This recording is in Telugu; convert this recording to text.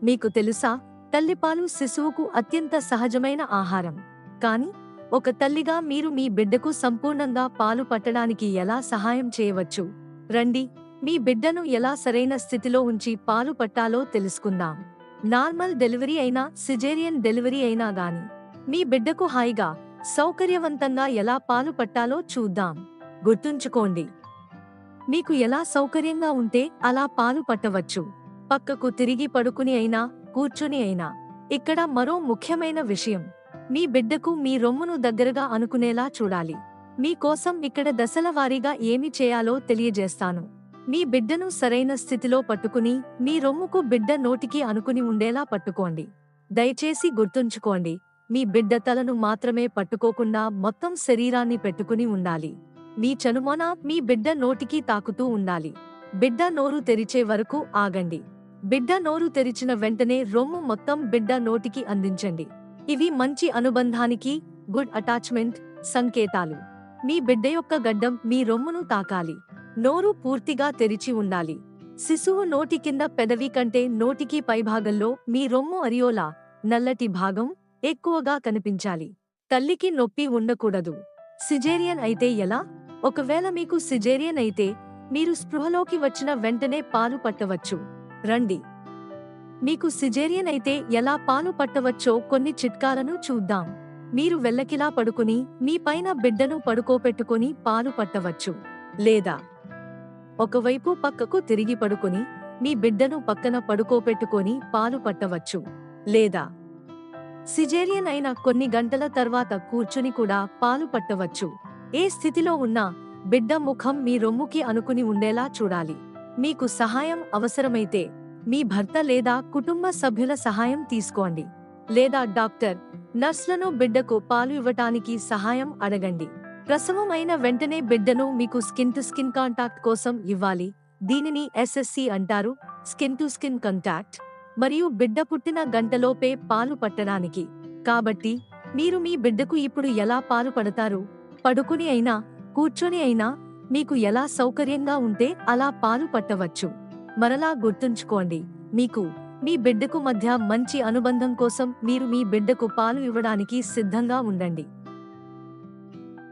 మీకు తెలుసా, తల్లిపాలు శిశువుకు అత్యంత సహజమైన ఆహారం. కానీ ఒక తల్లిగా మీరు మీ బిడ్డకు సంపూర్ణంగా పాలు పట్టడానికి ఎలా సహాయం చేయవచ్చు? రండి, మీ బిడ్డను ఎలా సరైన స్థితిలో ఉంచి పాలు పట్టాలో తెలుసుకుందాం. నార్మల్ డెలివరీ అయినా సిజేరియన్ డెలివరీ అయినా గాని మీ బిడ్డకు హాయిగా, సౌకర్యవంతంగా ఎలా పాలు పట్టాలో చూద్దాం. గుర్తుంచుకోండి, మీకు ఎలా సౌకర్యంగా ఉంటే అలా పాలు పట్టవచ్చు. పక్కకు తిరిగి పడుకుని అయినా, కూర్చుని అయినా. ఇక్కడ మరో ముఖ్యమైన విషయం, మీ బిడ్డకు మీ రొమ్మును దగ్గరగా అనుకునేలా చూడాలి. మీకోసం ఇక్కడ దశల వారీగా ఏమి చేయాలో తెలియజేస్తాను. మీ బిడ్డను సరైన స్థితిలో పట్టుకుని మీ రొమ్ముకు బిడ్డ నోటికి అనుకుని ఉండేలా పట్టుకోండి. దయచేసి గుర్తుంచుకోండి, మీ బిడ్డ తలను మాత్రమే పట్టుకోకుండా మొత్తం శరీరాన్ని పెట్టుకుని ఉండాలి. మీ చనుమొన మీ బిడ్డ నోటికి తాకుతూ ఉండాలి. బిడ్డ నోరు తెరిచే వరకు ఆగండి. బిడ్డ నోరు తెరిచిన వెంటనే రొమ్ము మొత్తం బిడ్డ నోటికి అందించండి. ఇవి మంచి అనుబంధానికి, గుడ్ అటాచ్మెంట్ సంకేతాలు. మీ బిడ్డ యొక్క గడ్డం మీ రొమ్మును తాకాలి. నోరు పూర్తిగా తెరిచి ఉండాలి. శిశువు నోటి కింద పెదవి కంటే నోటికి పైభాగంలో మీ రొమ్ము అరియోలా, నల్లటి భాగం ఎక్కువగా కనిపించాలి. తల్లికి నొప్పి ఉండకూడదు. సిజేరియన్ అయితే ఎలా? ఒకవేళ మీకు సిజేరియన్ అయితే మీరు స్పృహలోకి వచ్చిన వెంటనే పాలు పట్టవచ్చు. రండి, మీకు సిజేరియన్ అయితే ఎలా పాలు పట్టవచ్చో కొన్ని చిట్కాలను చూద్దాం. మీరు వెల్లకిలా పడుకుని మీ పైన బిడ్డను పడుకోపెట్టుకుని పాలు పట్టవచ్చు. లేదా ఒకవైపు పక్కకు తిరిగి పడుకుని మీ బిడ్డను పక్కన పడుకోపెట్టుకొని పాలు పట్టవచ్చు. లేదా సిజేరియన్ అయిన కొన్ని గంటల తర్వాత కూర్చుని కూడా పాలు పట్టవచ్చు. ఏ స్థితిలో ఉన్నా బిడ్డ ముఖం మీ రొమ్ముకి అనుకుని ఉండేలా చూడాలి. మీకు సహాయం అవసరమైతే మీ భర్త లేదా కుటుంబ సభ్యుల సహాయం తీసుకోండి. లేదా డాక్టర్, నర్స్లను బిడ్డకు పాలు ఇవ్వటానికి సహాయం అడగండి. ప్రసవం అయిన వెంటనే బిడ్డను మీకు స్కిన్ టు స్కిన్ కాంటాక్ట్ కోసం ఇవ్వాలి. దీనిని SSC అంటారు, స్కిన్ టు స్కిన్ కాంటాక్ట్. మరియు బిడ్డ పుట్టిన గంటలోపే పాలు పట్టడానికి. కాబట్టి మీరు మీ బిడ్డకు ఇప్పుడు ఎలా పాలు పడతారు? పడుకుని అయినా, కూర్చొని అయినా, మీకు ఎలా సౌకర్యంగా ఉంటే అలా పాలు పట్టవచ్చు. మరలా గుర్తుంచుకోండి, మీకు మీ బిడ్డకు మధ్య మంచి అనుబంధం కోసం మీరు మీ బిడ్డకు పాలు ఇవ్వడానికి సిద్ధంగా ఉండండి.